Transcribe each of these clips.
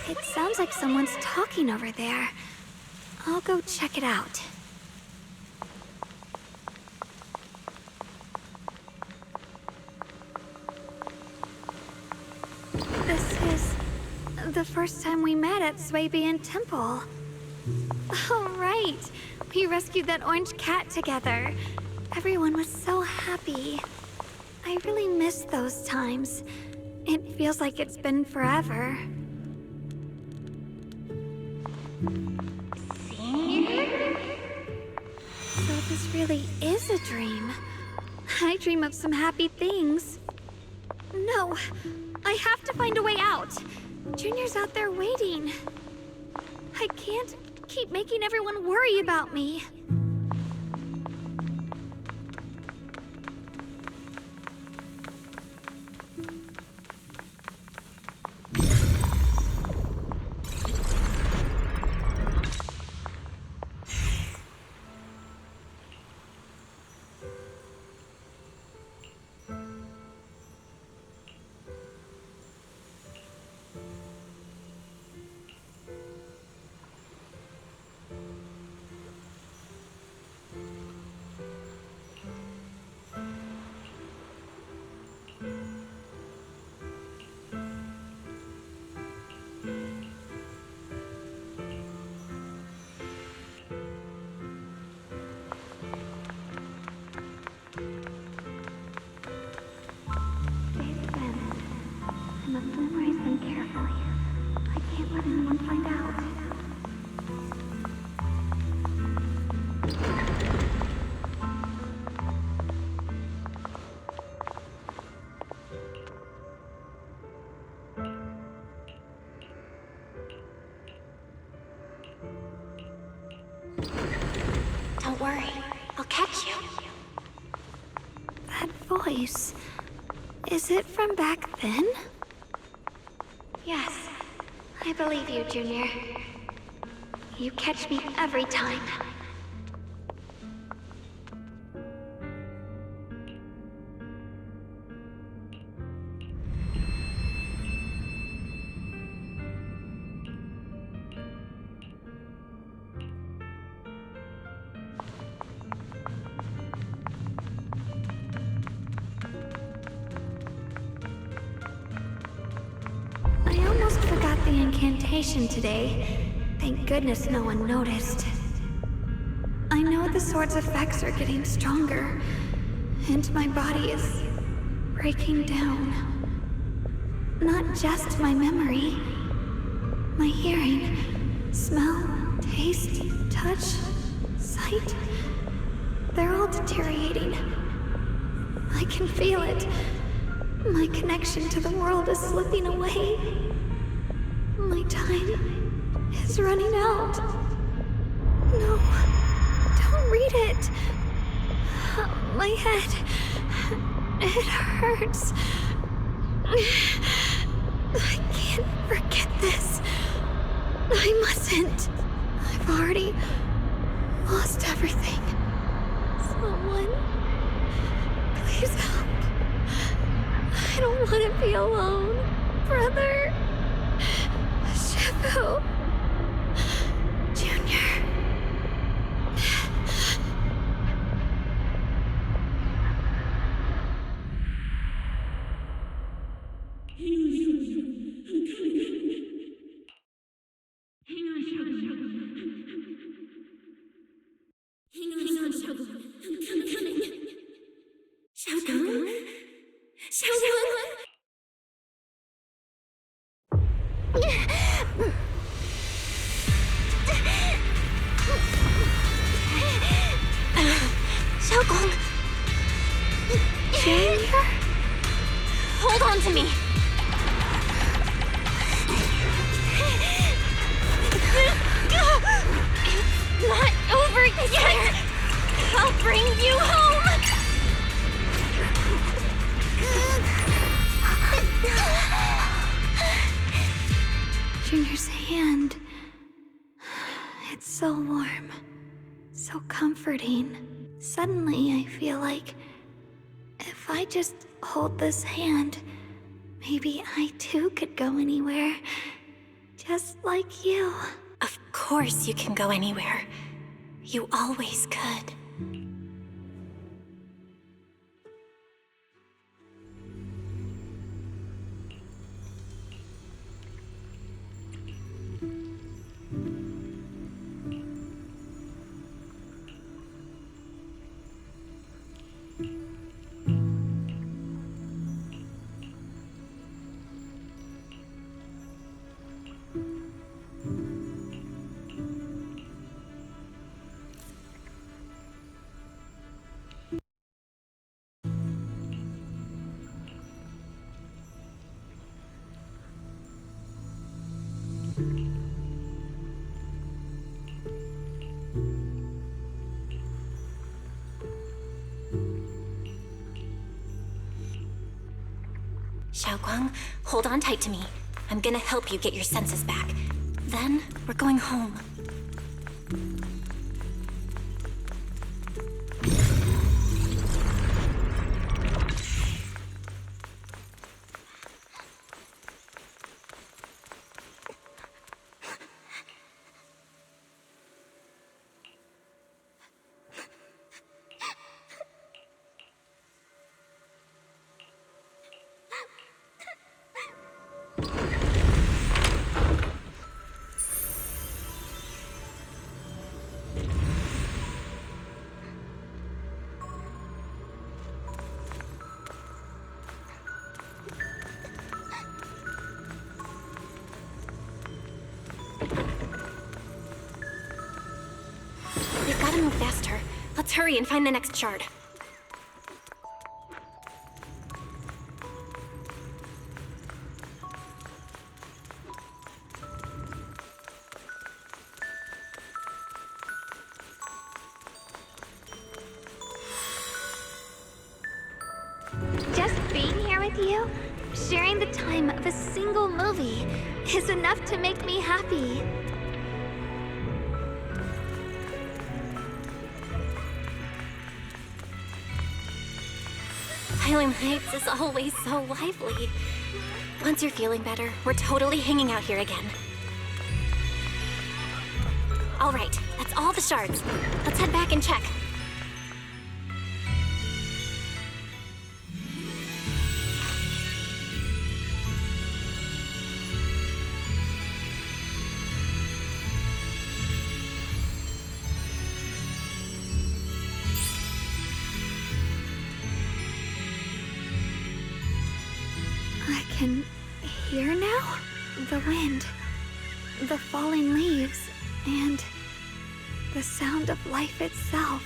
It sounds like someone's talking over there. I'll go check it out. This is the first time we met at Swabian Temple. Oh, right. We rescued that orange cat together. Everyone was so happy. I really miss those times. It feels like it's been forever. So this really is a dream. I dream of some happy things. No, I have to find a way out. Junior's out there waiting. I can't keep making everyone worry about me. I must memorize them carefully. I can't let anyone find out. Don't worry, I'll catch you. That voice... is it from back then? Yes, I believe you, Junior. You catch me every time. I almost forgot the incantation today. Thank goodness no one noticed. I know the sword's effects are getting stronger, and my body is breaking down. Not just my memory, my hearing, smell, taste, touch, sight. They're all deteriorating. I can feel it. My connection to the world is slipping away. My time is running out. No, don't read it. My head, it hurts. I can't forget this. I mustn't. I've already lost everything. Someone, please help. I don't want to be alone, brother. Shifu. Junior. Hold on to me. bring you home! Junior's hand. It's so warm. So comforting. Suddenly, I feel like if I just hold this hand, maybe I too could go anywhere. Just like you. Of course you can go anywhere. You always could. Xiaoguang, hold on tight to me. I'm gonna help you get your senses back. Then, we're going home. We've gotta move faster. Let's hurry and find the next shard. Just being here with you, sharing the time of a single movie, is enough to make me happy. Highland Heights is always so lively. Once you're feeling better, we're totally hanging out here again. All right, that's all the shards. Let's head back and check. I can hear now? The wind, the falling leaves, and the sound of life itself.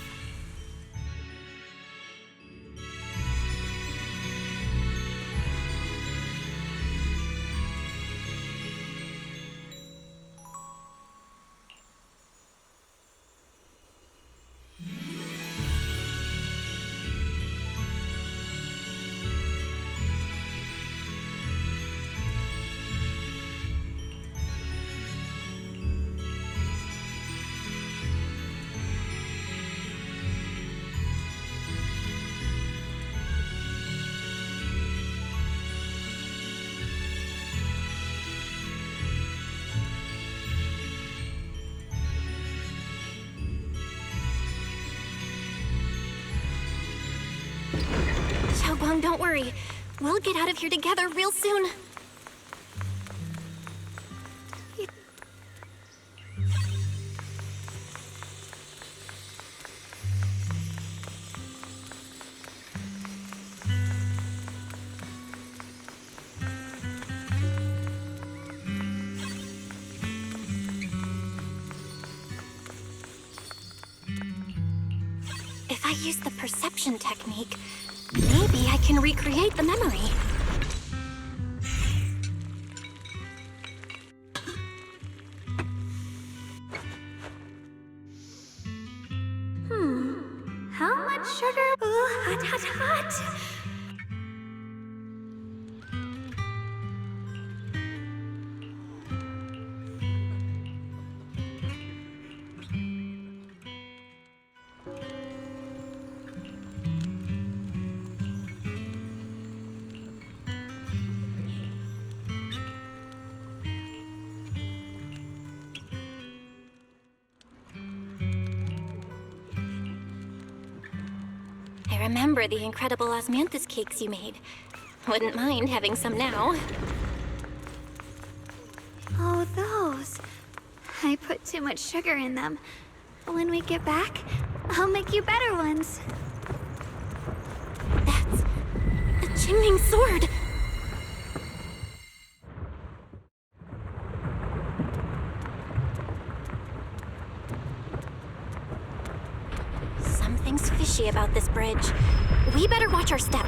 Xiaoguang, don't worry. We'll get out of here together real soon. If I use the perception technique, maybe I can recreate the memory. How sugar. Ooh, hot, hot, hot. I remember the incredible osmanthus cakes you made. Wouldn't mind having some now. Oh, those. I put too much sugar in them. When we get back, I'll make you better ones. That's a Qingming sword. Something's fishy about this bridge. We better watch our step.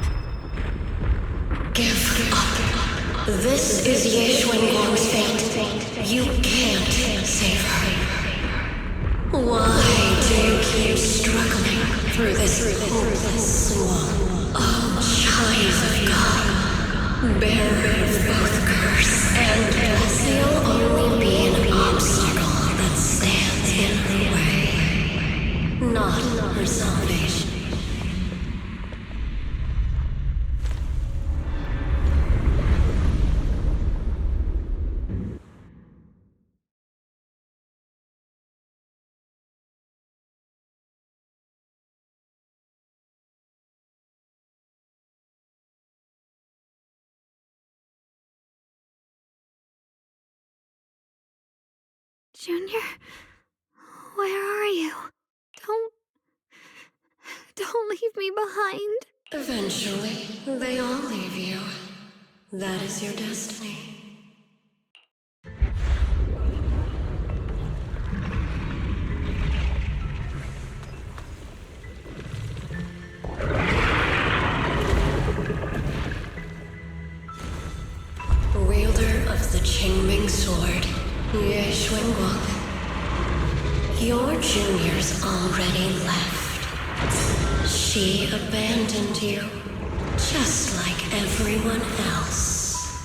Give up. This is Ye Xuanguang's fate. You can't save her. Why do you keep struggling through this hopeless swamp? Oh, child of God, bearer of both curse and death, you'll only be an obstacle that stands in her way, not her salvation. Junior, where are you? Don't leave me behind. Eventually, they all leave you. That is your destiny. Wielder of the Qingming sword, Ye Xuanguang. Your junior's already left. She abandoned you, just like everyone else.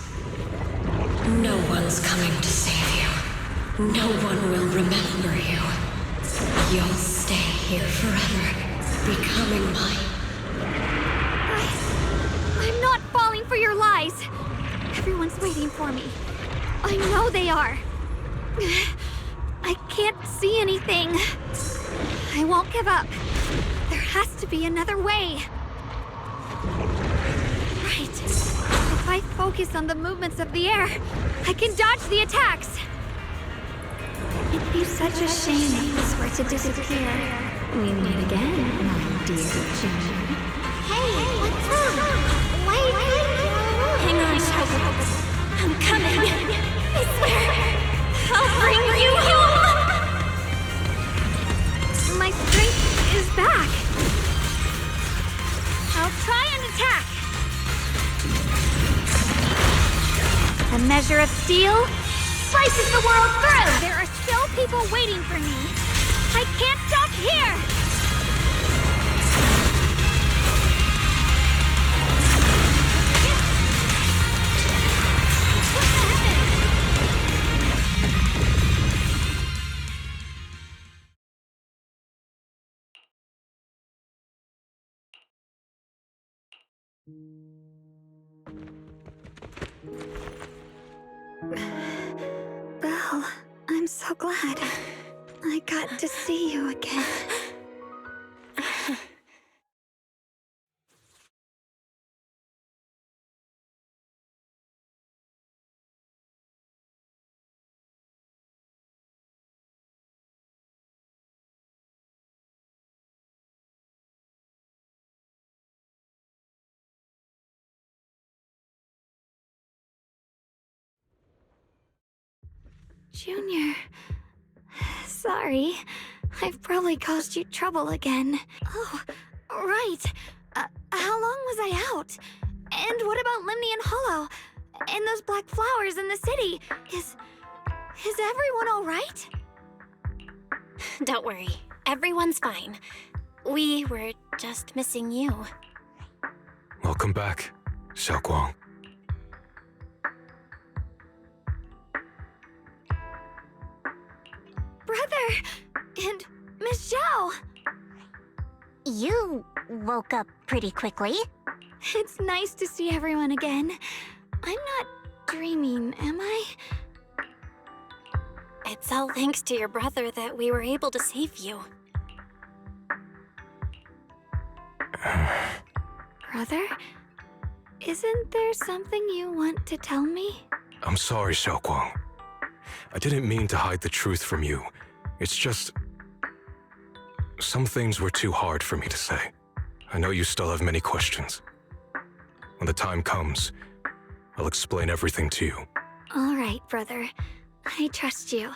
No one's coming to save you. No one will remember you. You'll stay here forever, becoming mine. I'm not falling for your lies. Everyone's waiting for me. I know they are. I can't see anything. I won't give up. There has to be another way. Right. If I focus on the movements of the air, I can dodge the attacks. It'd be such a shame if this were to disappear. We meet again, my dear Junior. Hey, what's up? Wait. Hang on, Shogo. I'm coming. I swear. I'll bring you home. My strength is back. I'll try and attack. A measure of steel slices the world through. There are still people waiting for me. I can't stop here. Belle, I'm so glad. I got to see you again. Junior, sorry. I've probably caused you trouble again. Oh, right. How long was I out? And what about Limnian Hollow? And those black flowers in the city? Is everyone all right? Don't worry. Everyone's fine. We were just missing you. Welcome back, Xiaoguang. Brother! And Miss Zhao! You woke up pretty quickly. It's nice to see everyone again. I'm not dreaming, am I? It's all thanks to your brother that we were able to save you. Brother? Isn't there something you want to tell me? I'm sorry, Xiaoguang. I didn't mean to hide the truth from you. It's just... some things were too hard for me to say. I know you still have many questions. When the time comes, I'll explain everything to you. All right, brother. I trust you.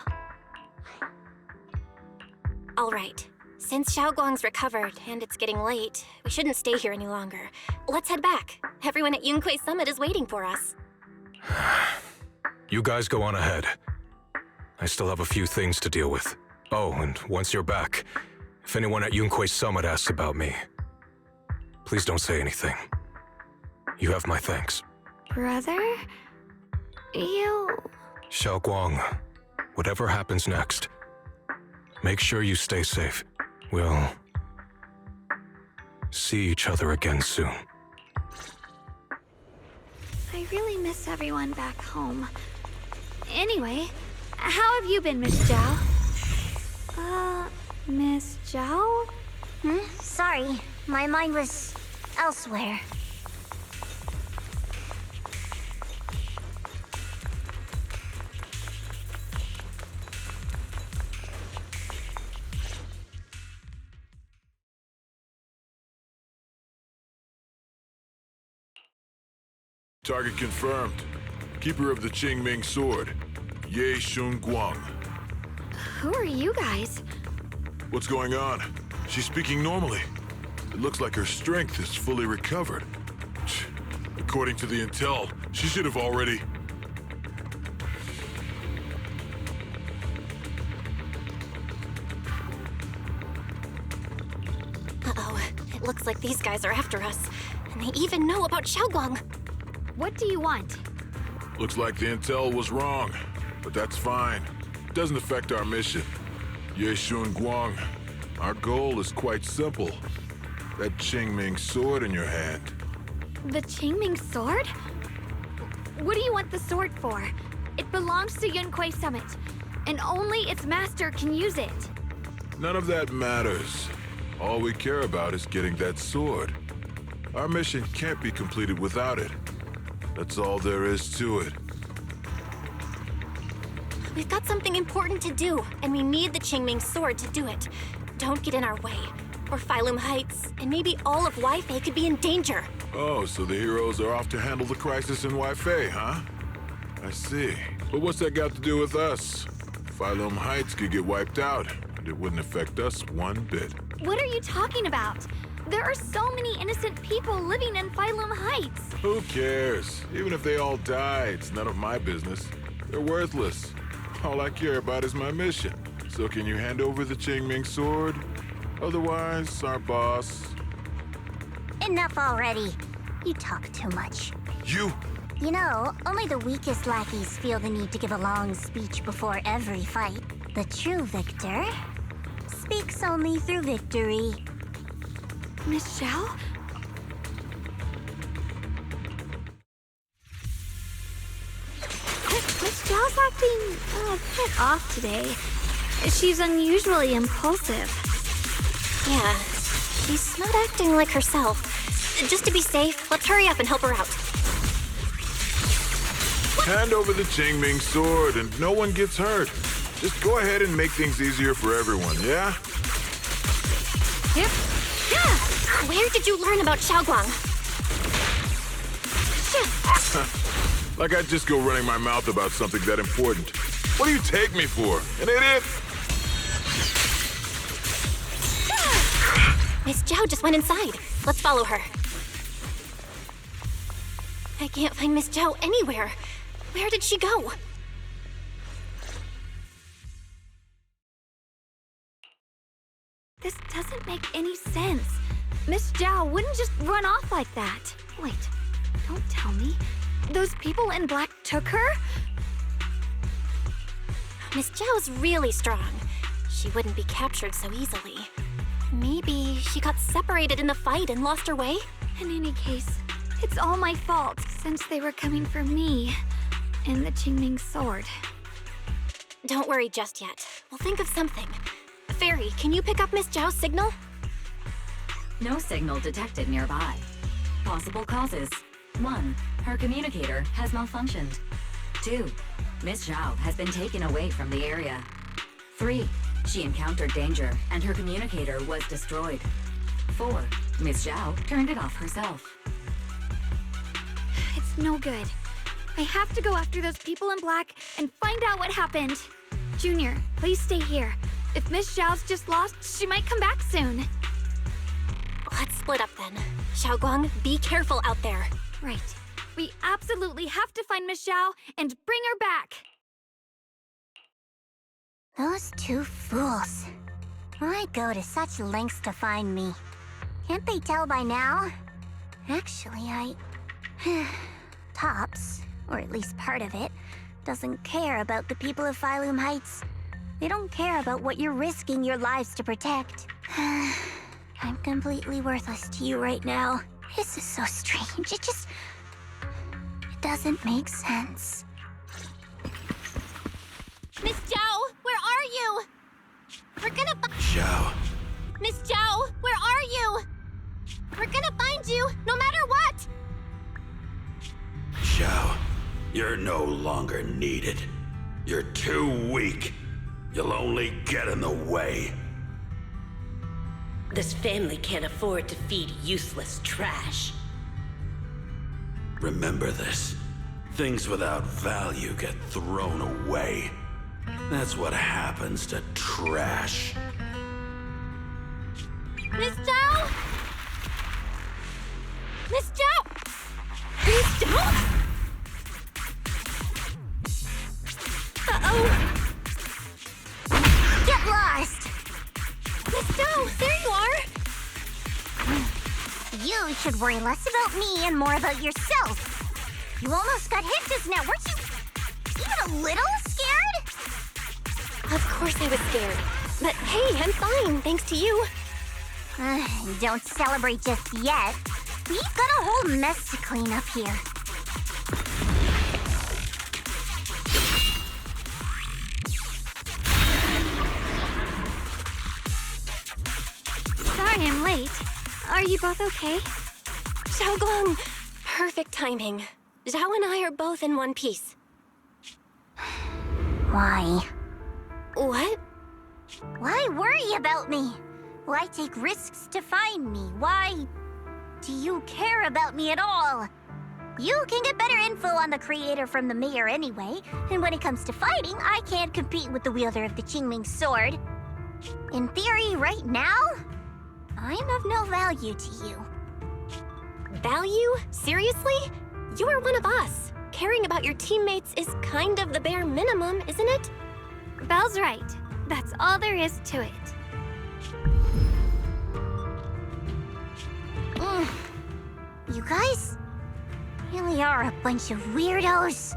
All right. Since Xiaoguang's recovered and it's getting late, we shouldn't stay here any longer. Let's head back. Everyone at Yunquei Summit is waiting for us. You guys go on ahead. I still have a few things to deal with. Oh, and once you're back, if anyone at Yunquei Summit asks about me, please don't say anything. You have my thanks. Brother? You... Xiaoguang, whatever happens next, make sure you stay safe. We'll see each other again soon. I really miss everyone back home. Anyway, how have you been, Miss Zhao? Miss Zhao? Sorry, my mind was elsewhere. Target confirmed. Keeper of the Qingming Sword, Ye Guang. Who are you guys? What's going on? She's speaking normally. It looks like her strength is fully recovered. According to the intel, she should have already... Uh-oh. It looks like these guys are after us. And they even know about Xiaoguang. What do you want? Looks like the intel was wrong, but that's fine. It doesn't affect our mission. Ye Guang, our goal is quite simple. That Qingming sword in your hand. The Qingming sword? What do you want the sword for? It belongs to Yunquei Summit, and only its master can use it. None of that matters. All we care about is getting that sword. Our mission can't be completed without it. That's all there is to it. We've got something important to do, and we need the Qingming sword to do it. Don't get in our way, or Phylum Heights, and maybe all of Wi-Fi could be in danger. Oh, so the heroes are off to handle the crisis in Wi-Fi, huh? I see. But what's that got to do with us? Phylum Heights could get wiped out, and it wouldn't affect us one bit. What are you talking about? There are so many innocent people living in Phylum Heights. Who cares? Even if they all die, it's none of my business. They're worthless. All I care about is my mission. So can you hand over the Qingming sword? Otherwise, our boss... Enough already. You talk too much. You? You know, only the weakest lackeys feel the need to give a long speech before every fight. The true victor speaks only through victory. Miss Zhao? Miss Zhao's acting a bit off today. She's unusually impulsive. Yeah, she's not acting like herself. Just to be safe, let's hurry up and help her out. Hand over the Qingming sword and no one gets hurt. Just go ahead and make things easier for everyone, yeah? Yep. Where did you learn about Xiaoguang? Like I'd just go running my mouth about something that important. What do you take me for? An idiot? Miss Zhao just went inside. Let's follow her. I can't find Miss Zhao anywhere. Where did she go? This doesn't make any sense. Miss Zhao wouldn't just run off like that. Wait, don't tell me. Those people in black took her? Miss Zhao's really strong. She wouldn't be captured so easily. Maybe she got separated in the fight and lost her way? In any case, it's all my fault since they were coming for me and the Qingming sword. Don't worry just yet. We'll think of something. Fairy, can you pick up Miss Zhao's signal? No signal detected nearby. Possible causes. 1. Her communicator has malfunctioned. 2. Miss Zhao has been taken away from the area. 3. She encountered danger and her communicator was destroyed. 4. Miss Zhao turned it off herself. It's no good. I have to go after those people in black and find out what happened. Junior, please stay here. If Miss Zhao's just lost, she might come back soon. Let's split up then. Xiaoguang, be careful out there. Right. We absolutely have to find Miss Zhao and bring her back. Those two fools. Why go to such lengths to find me? Can't they tell by now? Actually, Tops, or at least part of it, doesn't care about the people of Phylum Heights. They don't care about what you're risking your lives to protect. I'm completely worthless to you right now. This is so strange. It doesn't make sense. Miss Zhao, where are you? We're gonna Zhao. Miss Zhao, where are you? We're gonna find you, no matter what! Zhao, you're no longer needed. You're too weak. You'll only get in the way. This family can't afford to feed useless trash. Remember this. Things without value get thrown away. That's what happens to trash. Miss Zhao! Miss Zhao! Miss Zhao? Uh-oh! Get lost! Miss Zhao, there you are! You should worry less about me and more about yourself. You almost got hit just now. Weren't you even a little scared? Of course I was scared. But hey, I'm fine, thanks to you. Don't celebrate just yet. We've got a whole mess to clean up here. Sorry I'm late. Are you both okay? Xiaoguang! Perfect timing. Zhao and I are both in one piece. Why? What? Why worry about me? Why take risks to find me? Why do you care about me at all? You can get better info on the creator from the mayor anyway, and when it comes to fighting, I can't compete with the wielder of the Qingming sword. In theory, right now, I'm of no value to you. Value? Seriously? You are one of us. Caring about your teammates is kind of the bare minimum, isn't it? Belle's right. That's all there is to it. You guys really are a bunch of weirdos.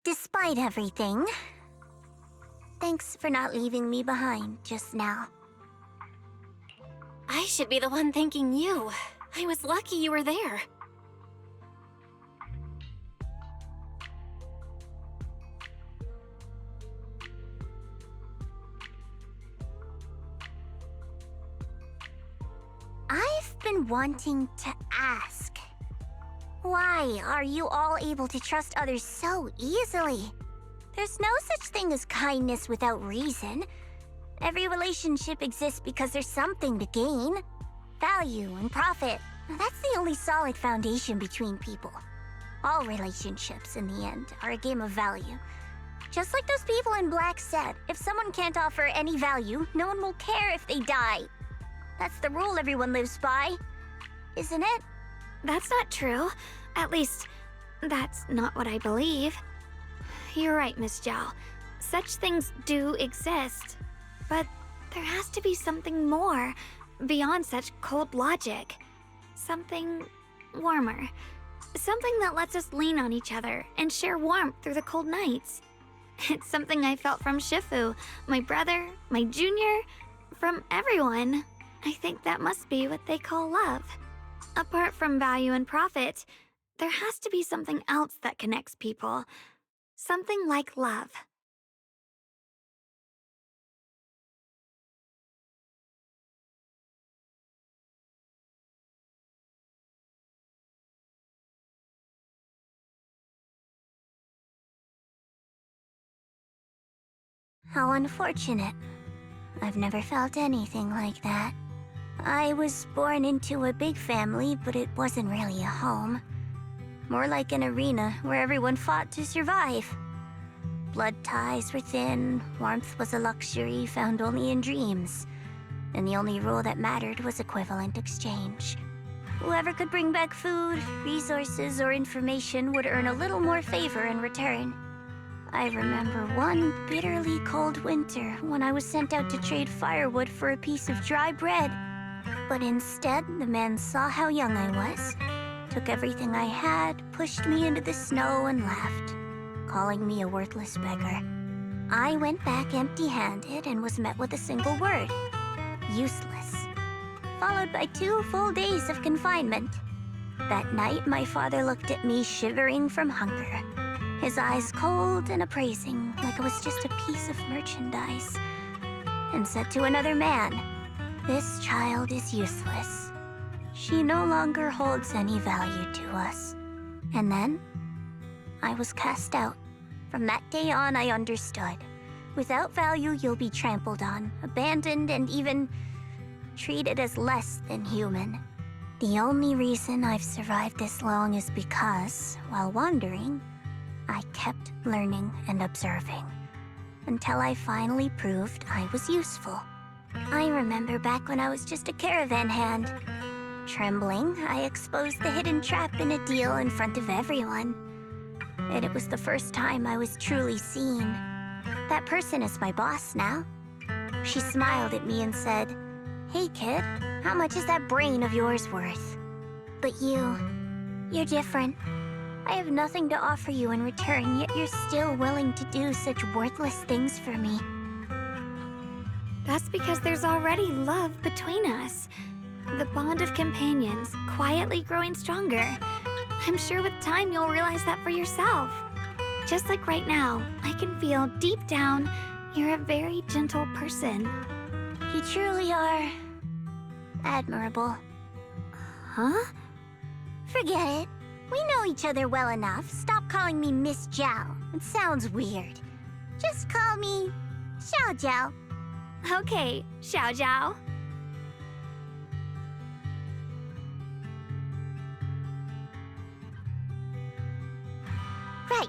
Despite everything, thanks for not leaving me behind just now. I should be the one thanking you. I was lucky you were there. I've been wanting to ask. Why are you all able to trust others so easily? There's no such thing as kindness without reason. Every relationship exists because there's something to gain. Value and profit. That's the only solid foundation between people. All relationships, in the end, are a game of value. Just like those people in Black said, if someone can't offer any value, no one will care if they die. That's the rule everyone lives by, isn't it? That's not true. At least, that's not what I believe. You're right, Miss Zhao. Such things do exist. But there has to be something more beyond such cold logic. Something warmer. Something that lets us lean on each other and share warmth through the cold nights. It's something I felt from Shifu, my brother, my junior, from everyone. I think that must be what they call love. Apart from value and profit, there has to be something else that connects people. Something like love. How unfortunate. I've never felt anything like that. I was born into a big family, but it wasn't really a home. More like an arena where everyone fought to survive. Blood ties were thin, warmth was a luxury found only in dreams, and the only rule that mattered was equivalent exchange. Whoever could bring back food, resources, or information would earn a little more favor in return. I remember one bitterly cold winter when I was sent out to trade firewood for a piece of dry bread. But instead, the man saw how young I was, took everything I had, pushed me into the snow, and left, calling me a worthless beggar. I went back empty-handed and was met with a single word: useless. Followed by 2 full days of confinement. That night, my father looked at me shivering from hunger, his eyes cold and appraising, like it was just a piece of merchandise, and said to another man, "This child is useless. She no longer holds any value to us." And then, I was cast out. From that day on, I understood. Without value, you'll be trampled on, abandoned, and even treated as less than human. The only reason I've survived this long is because, while wandering, I kept learning and observing, until I finally proved I was useful. I remember back when I was just a caravan hand. Trembling, I exposed the hidden trap in a deal in front of everyone. And it was the first time I was truly seen. That person is my boss now. She smiled at me and said, "Hey kid, how much is that brain of yours worth?" But you're different. I have nothing to offer you in return, yet you're still willing to do such worthless things for me. That's because there's already love between us. The bond of companions, quietly growing stronger. I'm sure with time you'll realize that for yourself. Just like right now, I can feel deep down you're a very gentle person. You truly are admirable. Huh? Forget it. We know each other well enough. Stop calling me Miss Zhao. It sounds weird. Just call me Xiao Zhao. Okay, Xiao Zhao. Right.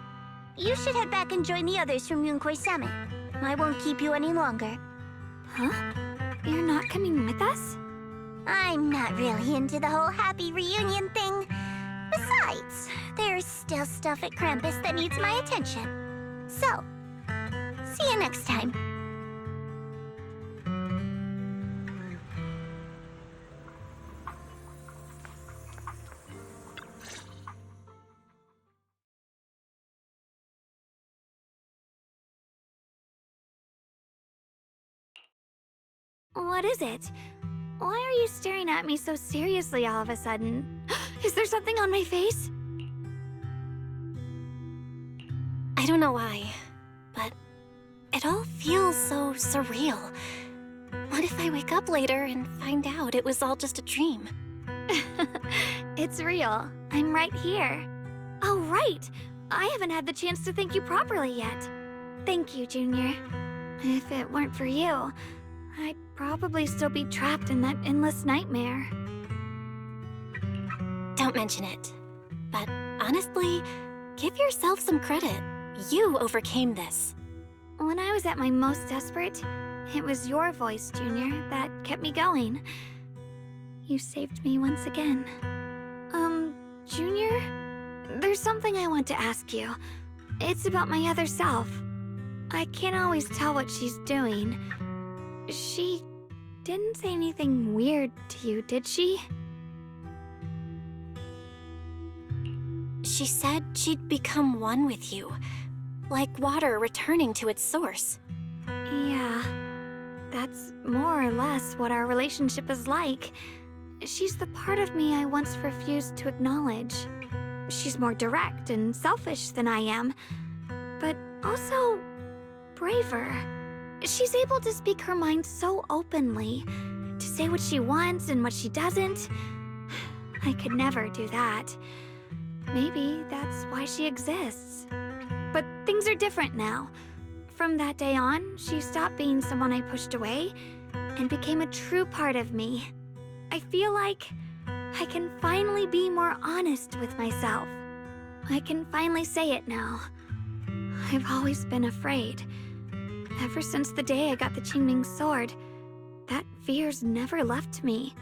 You should head back and join the others from Yunkuei Summit. I won't keep you any longer. Huh? You're not coming with us? I'm not really into the whole happy reunion thing. Besides, there's still stuff at Krampus that needs my attention. So, see you next time. What is it? Why are you staring at me so seriously all of a sudden? Is there something on my face? I don't know why, but it all feels so surreal. What if I wake up later and find out it was all just a dream? It's real. I'm right here. Oh, right! I haven't had the chance to thank you properly yet. Thank you, Junior. If it weren't for you, I'd probably still be trapped in that endless nightmare. Don't mention it. but honestly, give yourself some credit. You overcame this. When I was at my most desperate, it was your voice, Junior, that kept me going. You saved me once again. Junior? There's something I want to ask you. It's about my other self. I can't always tell what she's doing. She didn't say anything weird to you, did she? She said she'd become one with you, like water returning to its source. Yeah, that's more or less what our relationship is like. She's the part of me I once refused to acknowledge. She's more direct and selfish than I am, but also braver. She's able to speak her mind so openly, to say what she wants and what she doesn't. I could never do that. Maybe that's why she exists. But things are different now. From that day on, she stopped being someone I pushed away and became a true part of me. I feel like I can finally be more honest with myself. I can finally say it now. I've always been afraid. Ever since the day I got the Qingming sword, that fear's never left me.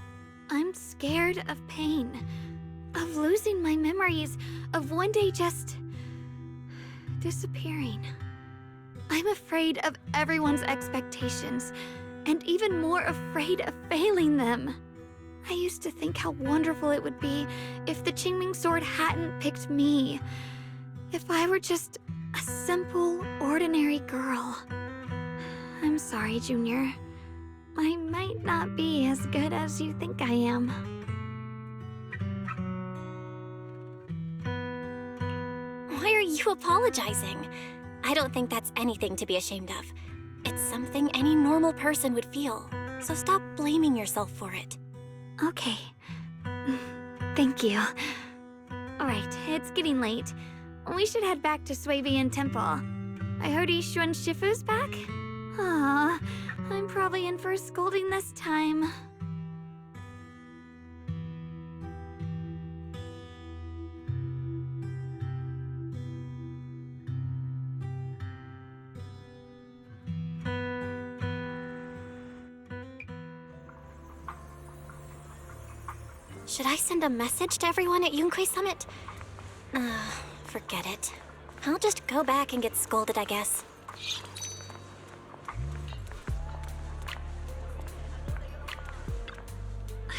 I'm scared of pain, of losing my memories, of one day just disappearing. I'm afraid of everyone's expectations, and even more afraid of failing them. I used to think how wonderful it would be if the Qingming sword hadn't picked me. If I were just a simple, ordinary girl. I'm sorry, Junior. I might not be as good as you think I am. Why are you apologizing? I don't think that's anything to be ashamed of. It's something any normal person would feel, so stop blaming yourself for it. Okay. Thank you. Alright, it's getting late. We should head back to Swabian Temple. I heard Ishu and Shifu's back? Aw, I'm probably in for a scolding this time. Should I send a message to everyone at Yunkai Summit? Forget it. I'll just go back and get scolded, I guess.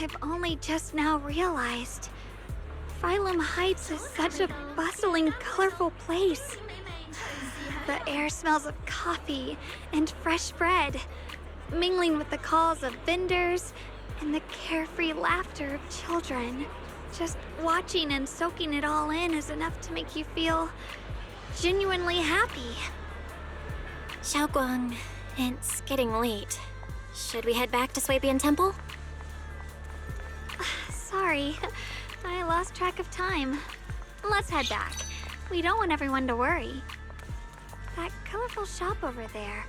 I've only just now realized. Phylum Heights is such a bustling, colorful place. The air smells of coffee and fresh bread, mingling with the calls of vendors and the carefree laughter of children. Just watching and soaking it all in is enough to make you feel genuinely happy. Xiaoguang, it's getting late. Should we head back to Swabian Temple? Sorry, I lost track of time. Let's head back. We don't want everyone to worry. That colorful shop over there.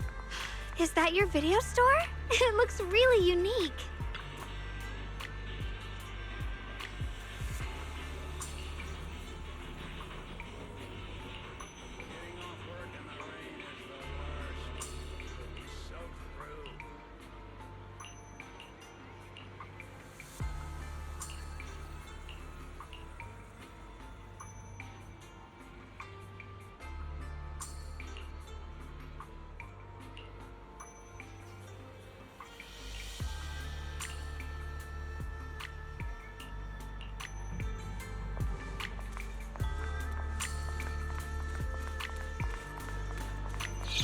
Is that your video store? It looks really unique.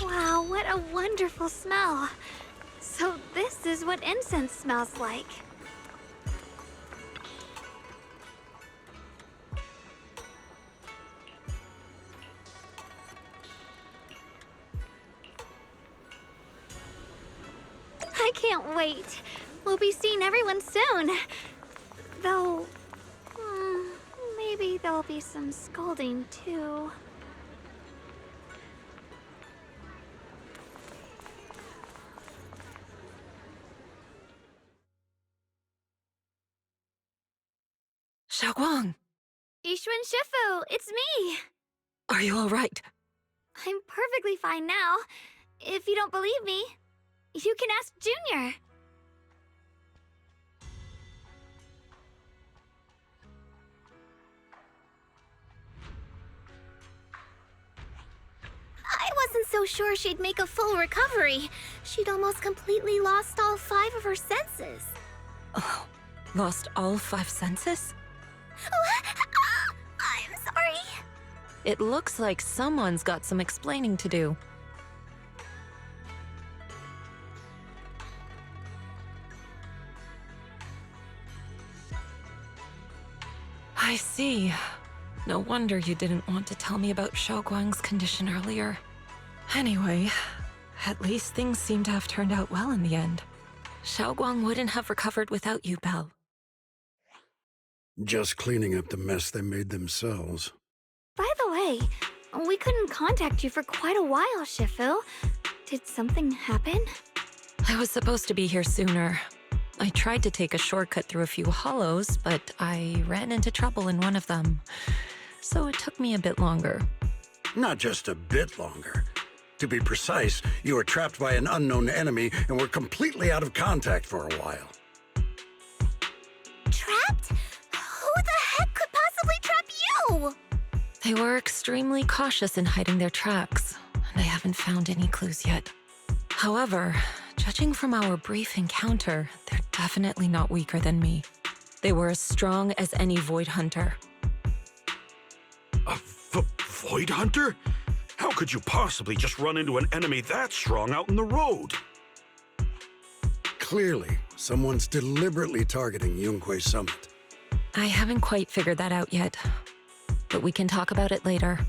Wow, what a wonderful smell. So this is what incense smells like. I can't wait. We'll be seeing everyone soon. Though, maybe there'll be some scolding too. Xiaoguang! Ishun Shifu, it's me! Are you alright? I'm perfectly fine now. If you don't believe me, you can ask Junior. I wasn't so sure she'd make a full recovery. She'd almost completely lost all 5 of her senses. Oh, lost all 5 senses? I'm sorry. It looks like someone's got some explaining to do. I see. No wonder you didn't want to tell me about Xiaoguang's condition earlier. Anyway, at least things seem to have turned out well in the end. Xiaoguang wouldn't have recovered without you, Belle. Just cleaning up the mess they made themselves. By the way, we couldn't contact you for quite a while, Shifu. Did something happen? I was supposed to be here sooner. I tried to take a shortcut through a few hollows, but I ran into trouble in one of them. So it took me a bit longer. Not just a bit longer. To be precise, you were trapped by an unknown enemy and were completely out of contact for a while. Trapped? Who the heck could possibly trap you? They were extremely cautious in hiding their tracks, and I haven't found any clues yet. However, judging from our brief encounter, they're definitely not weaker than me. They were as strong as any Void Hunter. A Void Hunter? How could you possibly just run into an enemy that strong out in the road? Clearly, someone's deliberately targeting Yunque Summit. I haven't quite figured that out yet, but we can talk about it later.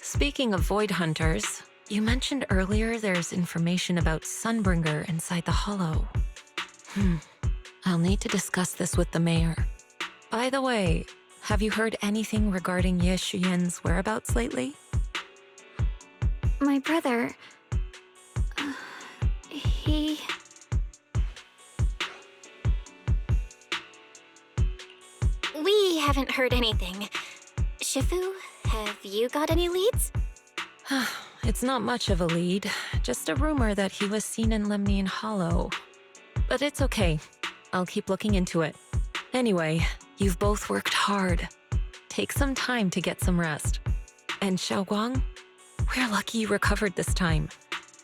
Speaking of Void Hunters, you mentioned earlier there's information about Sunbringer inside the hollow. I'll need to discuss this with the mayor. By the way, have you heard anything regarding Ye Shuyen's whereabouts lately? My brother... he... We haven't heard anything. Shifu, have you got any leads? It's not much of a lead, just a rumor that he was seen in Lemnian Hollow. But it's okay. I'll keep looking into it. Anyway, you've both worked hard. Take some time to get some rest. And Xiaoguang, we're lucky you recovered this time.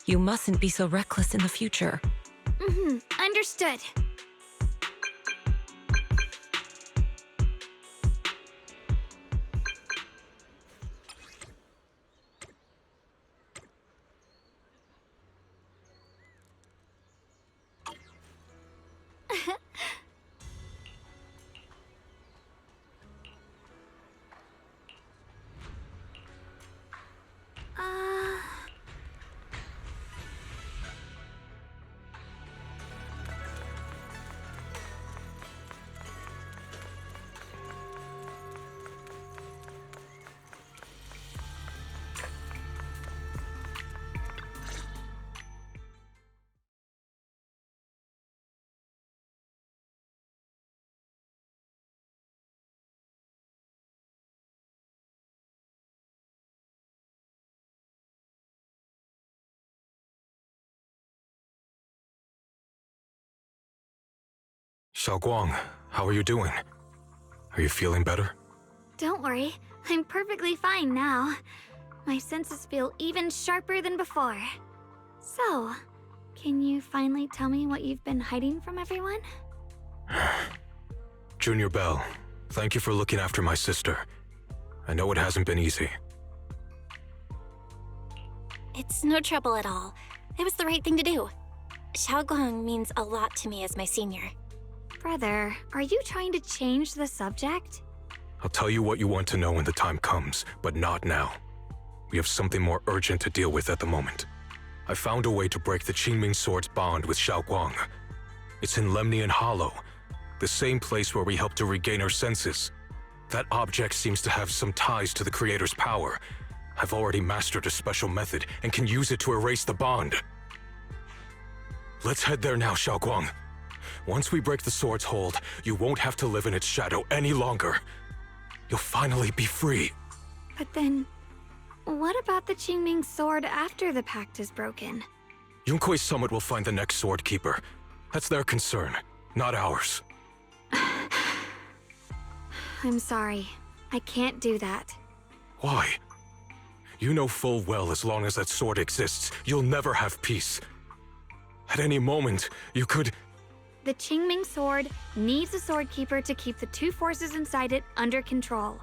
You mustn't be so reckless in the future. Understood. Xiaoguang, how are you doing? Are you feeling better? Don't worry, I'm perfectly fine now. My senses feel even sharper than before. So, can you finally tell me what you've been hiding from everyone? Junior Belle, thank you for looking after my sister. I know it hasn't been easy. It's no trouble at all. It was the right thing to do. Xiaoguang means a lot to me as my senior. Brother, are you trying to change the subject? I'll tell you what you want to know when the time comes, but not now. We have something more urgent to deal with at the moment. I found a way to break the Qingming Sword's bond with Xiaoguang. It's in Lemnian Hollow, the same place where we helped to regain our senses. That object seems to have some ties to the Creator's power. I've already mastered a special method and can use it to erase the bond. Let's head there now, Xiaoguang. Once we break the sword's hold, you won't have to live in its shadow any longer. you'll finally be free. But then, what about the Qingming sword after the pact is broken? Yunkui's summit will find the next sword keeper. That's their concern, not ours. I'm sorry. I can't do that. Why? You know full well as long as that sword exists, you'll never have peace. At any moment, you could... The Qingming sword needs a sword keeper to keep the two forces inside it under control.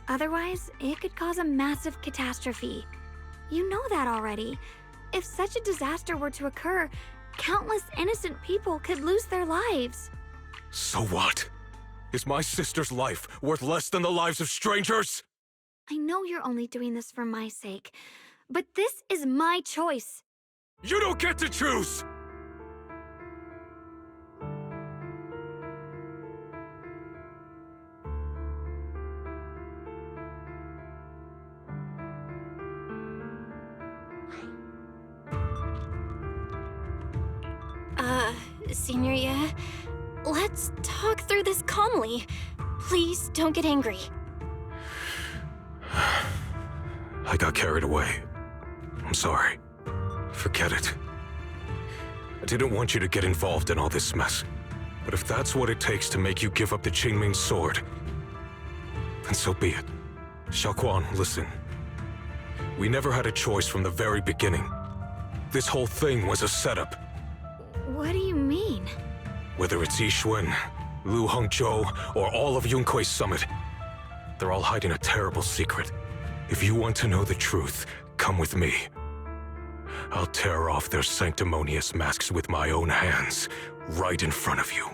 Otherwise, it could cause a massive catastrophe. You know that already. If such a disaster were to occur, countless innocent people could lose their lives. So what? Is my sister's life worth less than the lives of strangers? I know you're only doing this for my sake, but this is my choice. You don't get to choose! Signoria, let's talk through this calmly. Please don't get angry. I got carried away. I'm sorry. Forget it. I didn't want you to get involved in all this mess. But if that's what it takes to make you give up the Qingming sword, then so be it. Xiaoguang, listen. We never had a choice from the very beginning. This whole thing was a setup. What do you mean? Whether it's Yixuan, Lu Hongzhou, or all of Yunkui's summit, they're all hiding a terrible secret. If you want to know the truth, come with me. I'll tear off their sanctimonious masks with my own hands, right in front of you.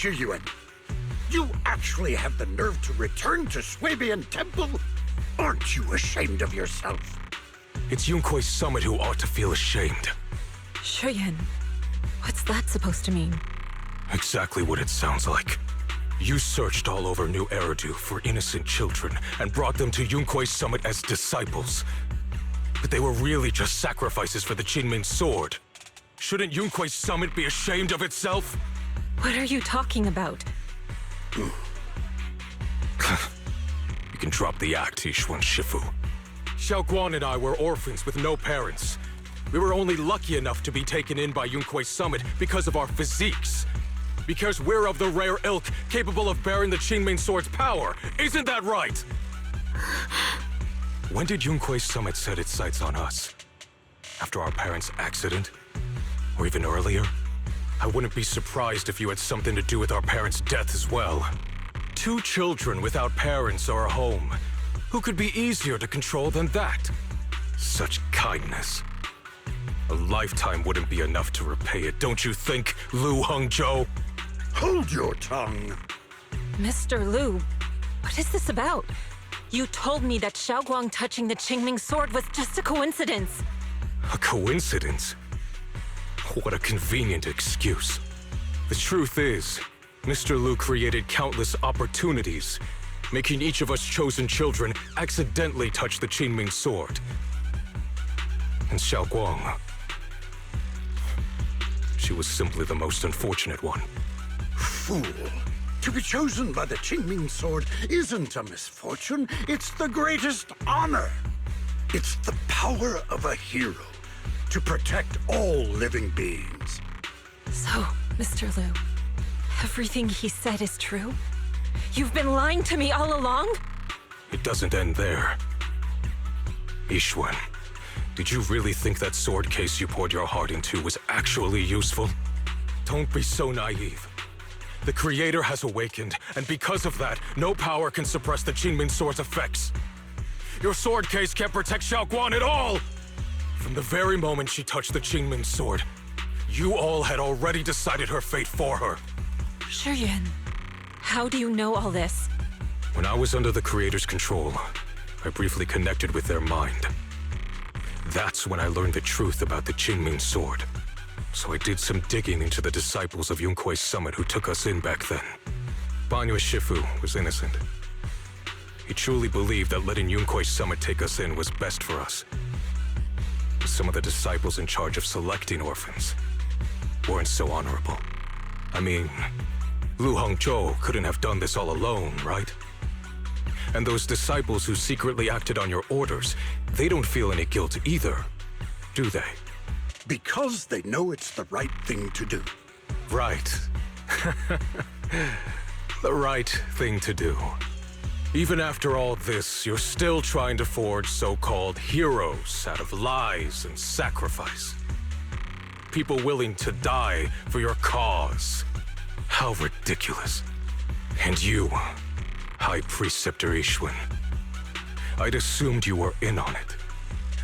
Yuan, you actually have the nerve to return to Swabian Temple? Aren't you ashamed of yourself? It's Yunkui's summit who ought to feel ashamed. Shuyan, what's that supposed to mean? Exactly what it sounds like. You searched all over New Eridu for innocent children and brought them to Yunkui's summit as disciples. But they were really just sacrifices for the Qingming sword. Shouldn't Yunkui's summit be ashamed of itself? What are you talking about? You can drop the act, Yixuan Shifu. Xiaoguang and I were orphans with no parents. We were only lucky enough to be taken in by Yunkui's summit because of our physiques. Because we're of the rare ilk capable of bearing the Qingming sword's power. Isn't that right? When did Yunkui's summit set its sights on us? After our parents' accident? Or even earlier? I wouldn't be surprised if you had something to do with our parents' death as well. 2 children without parents or a home. Who could be easier to control than that? Such kindness. A lifetime wouldn't be enough to repay it, don't you think, Lu Hongzhou? Hold your tongue. Mr. Lu, what is this about? You told me that Xiaoguang touching the Qingming sword was just a coincidence. A coincidence? What a convenient excuse. The truth is, Mr. Lu created countless opportunities, making each of us chosen children accidentally touch the Qingming sword. And Xiaoguang, she was simply the most unfortunate one. Fool. To be chosen by the Qingming sword isn't a misfortune, it's the greatest honor. It's the power of a hero to protect all living beings. So, Mr. Lu, everything he said is true? You've been lying to me all along? It doesn't end there. Yixuan, did you really think that sword case you poured your heart into was actually useful? Don't be so naive. The Creator has awakened, and because of that, no power can suppress the Qingming sword's effects. Your sword case can't protect Xiaoguang at all! From the very moment she touched the Qingming sword, you all had already decided her fate for her. Shuyan, How do you know all this? When I was under the Creator's control, I briefly connected with their mind. That's when I learned the truth about the Qingming sword. So I did some digging into the disciples of Yunkui's summit who took us in back then. Banyue Shifu was innocent. He truly believed that letting Yunkui's summit take us in was best for us. Some of the disciples in charge of selecting orphans weren't so honorable. I mean, Lu Hongzhou couldn't have done this all alone, right? And those disciples who secretly acted on your orders, they don't feel any guilt either, do they? Because they know it's the right thing to do. Right. The right thing to do. Even after all this, you're still trying to forge so-called heroes out of lies and sacrifice. People willing to die for your cause. How ridiculous. And you, High Preceptor Ishun. I'd assumed you were in on it.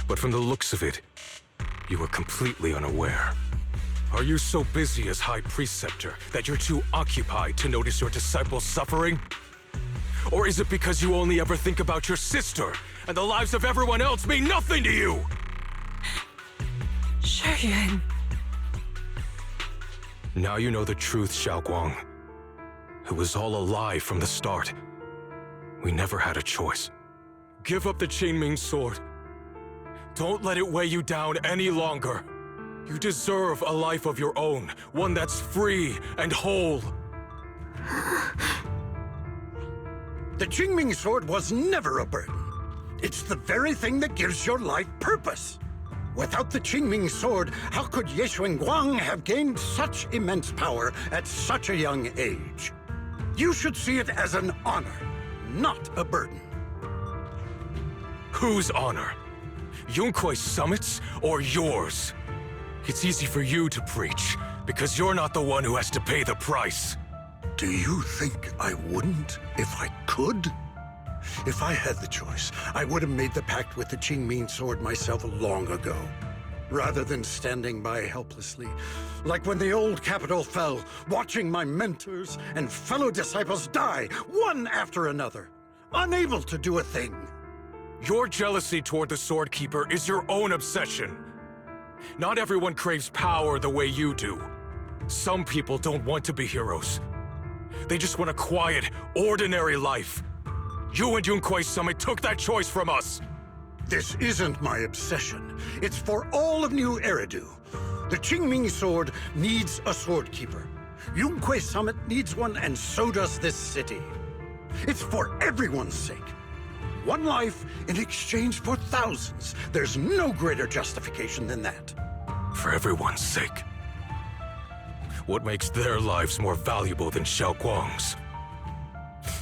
But from the looks of it, you were completely unaware. Are you so busy as High Preceptor that you're too occupied to notice your disciples suffering? Or is it because you only ever think about your sister, and the lives of everyone else mean nothing to you? Shuyan. Now you know the truth, Xiaoguang. It was all a lie from the start. We never had a choice. Give up the Qingming sword. Don't let it weigh you down any longer. You deserve a life of your own, one that's free and whole. The Qingming sword was never a burden. It's the very thing that gives your life purpose. Without the Qingming sword, how could Ye Guang have gained such immense power at such a young age? You should see it as an honor, not a burden. Whose honor? Yunkui's summit's or yours? It's easy for you to preach, because you're not the one who has to pay the price. Do you think I wouldn't if I could? If I had the choice, I would have made the pact with the Qingming sword myself long ago, rather than standing by helplessly, like when the old capital fell, watching my mentors and fellow disciples die, one after another, unable to do a thing. Your jealousy toward the Sword Keeper is your own obsession. Not everyone craves power the way you do. Some people don't want to be heroes. They just want a quiet, ordinary life. You and Yunkui's summit took that choice from us. This isn't my obsession. It's for all of New Eridu. The Qingming sword needs a sword keeper. Yunkui's summit needs one, and so does this city. It's for everyone's sake. One life in exchange for thousands. There's no greater justification than that. For everyone's sake. What makes their lives more valuable than Xiaoguang's?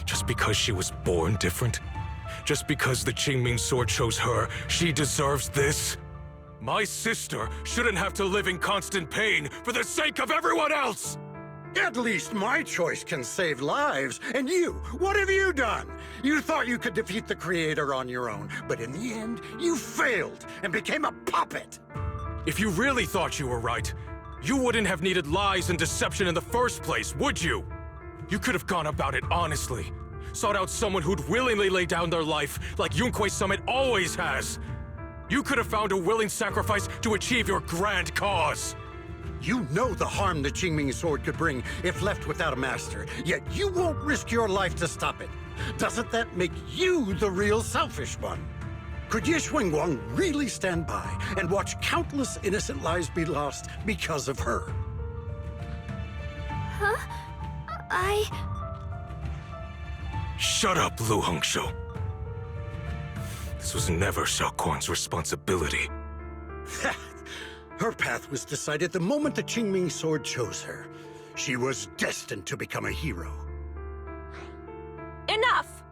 Just because she was born different? Just because the Qingming sword chose her, she deserves this? My sister shouldn't have to live in constant pain for the sake of everyone else! At least my choice can save lives. And you, what have you done? You thought you could defeat the Creator on your own, but in the end, you failed and became a puppet. If you really thought you were right, you wouldn't have needed lies and deception in the first place, would you? You could have gone about it honestly. Sought out someone who'd willingly lay down their life like Yunkui's summit always has. You could have found a willing sacrifice to achieve your grand cause. You know the harm the Qingming sword could bring if left without a master, yet you won't risk your life to stop it. Doesn't that make you the real selfish one? Could Ye Guang really stand by and watch countless innocent lives be lost because of her? Huh? Shut up, Lu Hongzhou. This was never Xiaoguang's responsibility. Her path was decided the moment the Qingming sword chose her. She was destined to become a hero. Enough!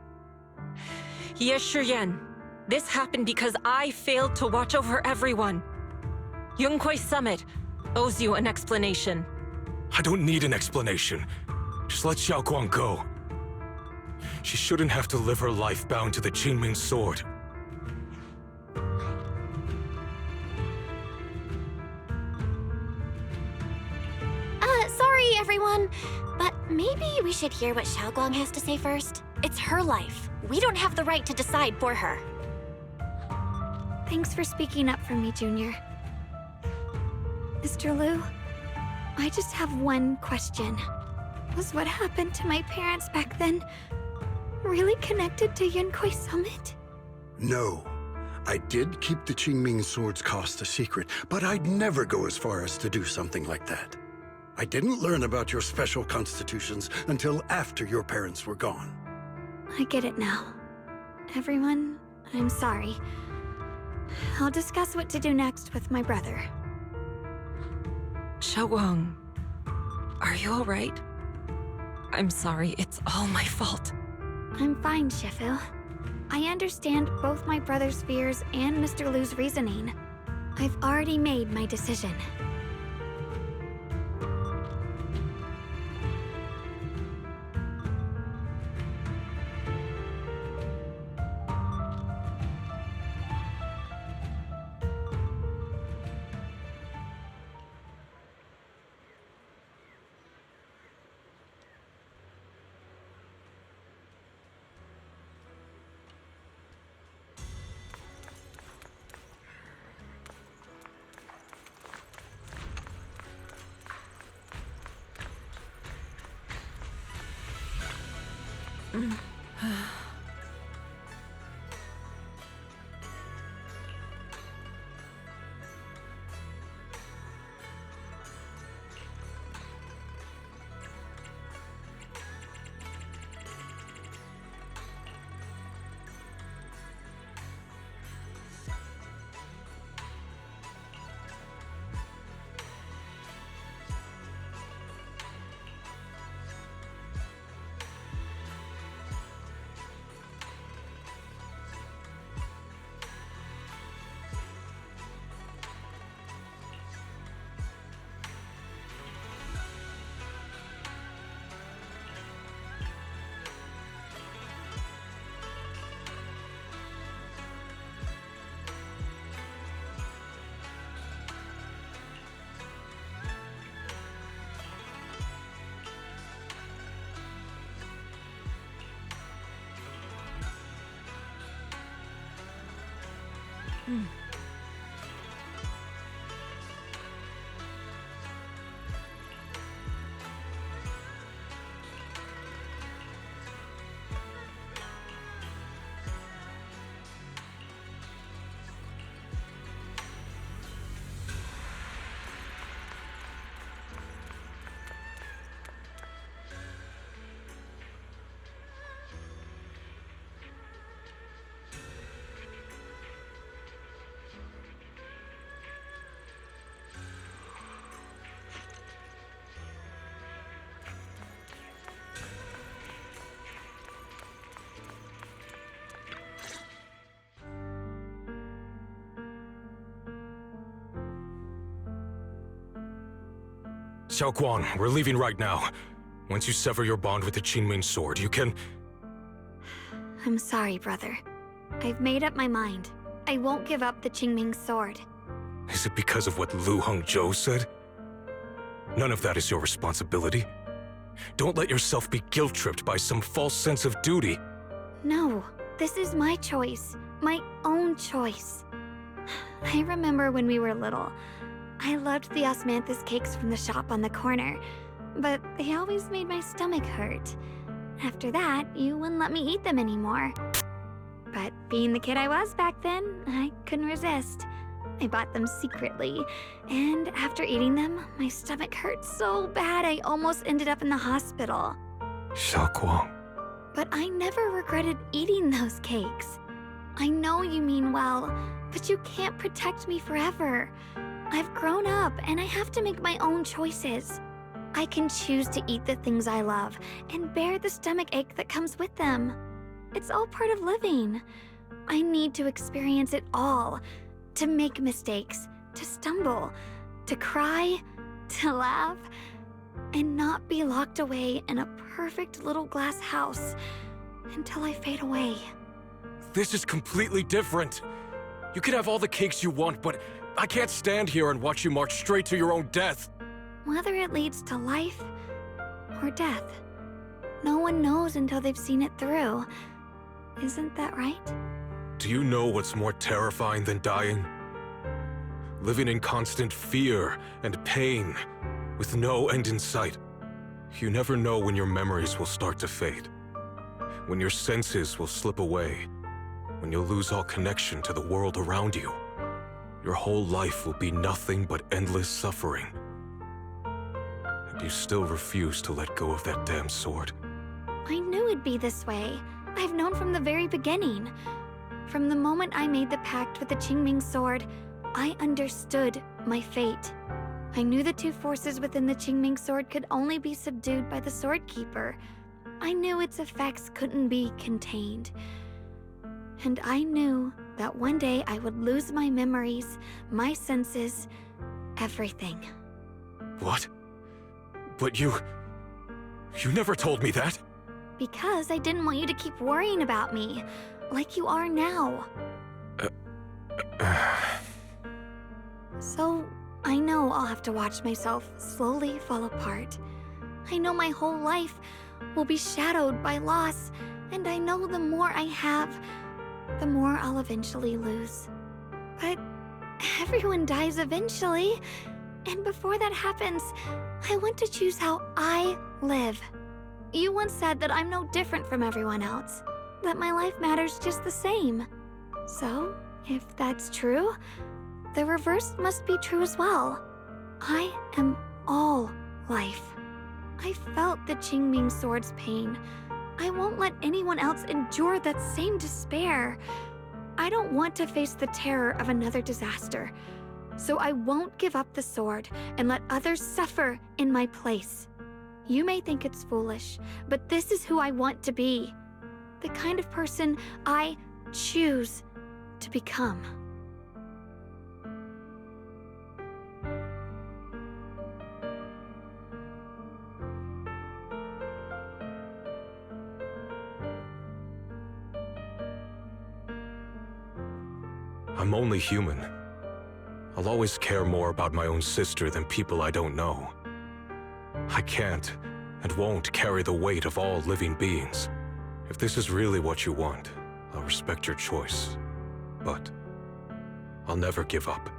Ye Shiyan, this happened because I failed to watch over everyone. Yunkui's summit owes you an explanation. I don't need an explanation. Just let Xiaoguang go. She shouldn't have to live her life bound to the Qingming sword. Sorry, everyone, but Maybe we should hear what Xiaoguang has to say first. It's her life. We don't have the right to decide for her. Thanks for speaking up for me, Junior. Mr. Liu, I just have one question. Was what happened to my parents back then really connected to Yunkui Summit? No. I did keep the Qingming Sword's cost a secret, but I'd never go as far as to do something like that. I didn't learn about your special constitutions until after your parents were gone. I get it now. Everyone, I'm sorry. I'll discuss what to do next with my brother. Xiaoguang, are you all right? I'm sorry, it's all my fault. I'm fine, Shifu. I understand both my brother's fears and Mr. Liu's reasoning. I've already made my decision. Xiaoguang, we're leaving right now. Once you sever your bond with the Qingming Sword, you can... I'm sorry, brother. I've made up my mind. I won't give up the Qingming Sword. Is it because of what Lu Hongzhou said? None of that is your responsibility. Don't let yourself be guilt-tripped by some false sense of duty. No, this is my choice. My own choice. I remember when we were little. I loved the osmanthus cakes from the shop on the corner, but they always made my stomach hurt. After that, you wouldn't let me eat them anymore. But being the kid I was back then, I couldn't resist. I bought them secretly, and after eating them, my stomach hurt so bad I almost ended up in the hospital. Xiaoguang. But I never regretted eating those cakes. I know you mean well, but you can't protect me forever. I've grown up, and I have to make my own choices. I can choose to eat the things I love, and bear the stomach ache that comes with them. It's all part of living. I need to experience it all. To make mistakes, to stumble, to cry, to laugh, and not be locked away in a perfect little glass house until I fade away. This is completely different. You can have all the cakes you want, but I can't stand here and watch you march straight to your own death. Whether it leads to life or death. No one knows until they've seen it through. Isn't that right? Do you know what's more terrifying than dying? Living in constant fear and pain, with no end in sight. You never know when your memories will start to fade, when your senses will slip away, when you'll lose all connection to the world around you. Your whole life will be nothing but endless suffering. And you still refuse to let go of that damn sword. I knew it'd be this way. I've known from the very beginning. From the moment I made the pact with the Qingming sword, I understood my fate. I knew the two forces within the Qingming sword could only be subdued by the Sword Keeper. I knew its effects couldn't be contained. And I knew that one day I would lose my memories, my senses, everything. What? But you never told me that. Because I didn't want you to keep worrying about me, like you are now. So, I know I'll have to watch myself slowly fall apart. I know my whole life will be shadowed by loss, and I know the more I have, the more I'll eventually lose. But everyone dies eventually, and before that happens, I want to choose how I live. You once said that I'm no different from everyone else, that my life matters just the same. So, if that's true, the reverse must be true as well. I am all life. I felt the Qingming sword's pain. I won't let anyone else endure that same despair. I don't want to face the terror of another disaster. So I won't give up the sword and let others suffer in my place. You may think it's foolish, but this is who I want to be. The kind of person I choose to become. I'm only human. I'll always care more about my own sister than people I don't know. I can't and won't carry the weight of all living beings. If this is really what you want, I'll respect your choice. But I'll never give up.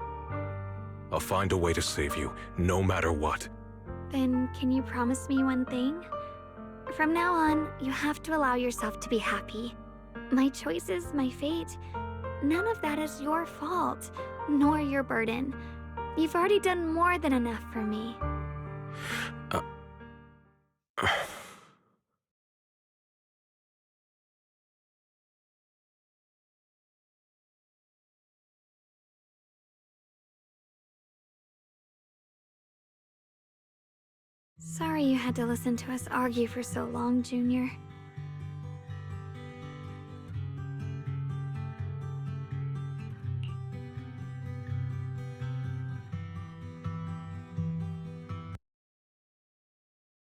I'll find a way to save you, no matter what. Then can you promise me one thing? From now on, you have to allow yourself to be happy. My choices, my fate, none of that is your fault, nor your burden. You've already done more than enough for me. Sorry you had to listen to us argue for so long, Junior.